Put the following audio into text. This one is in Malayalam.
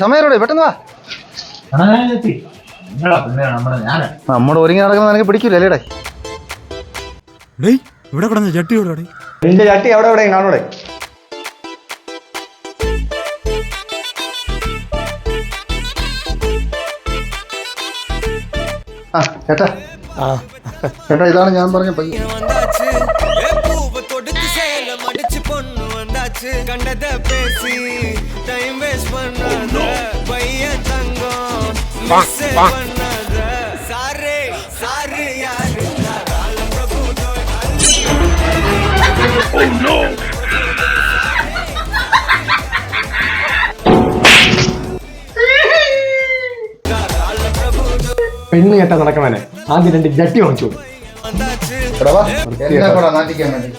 സമയം പെട്ടെന്ന് വാ. നമ്മുടെ ഒരുങ്ങി നടക്കുന്ന നിനക്ക് പിടിക്കില്ലല്ലേ? ഇവിടെ കിടന്ന ചട്ടി നിന്റെ ചട്ടി അവിടെ എവിടെ കാണൂടെ? ചേട്ടാ ചേട്ടാ ഇതാണ് ഞാൻ പറഞ്ഞ പയ്യൻ. പെണ്ണ് കേട്ടാ നടക്കണേ ആദ്യം 2 ജട്ടി വാങ്ങിച്ചു. നാട്ടിക്കാൻ വേണ്ടി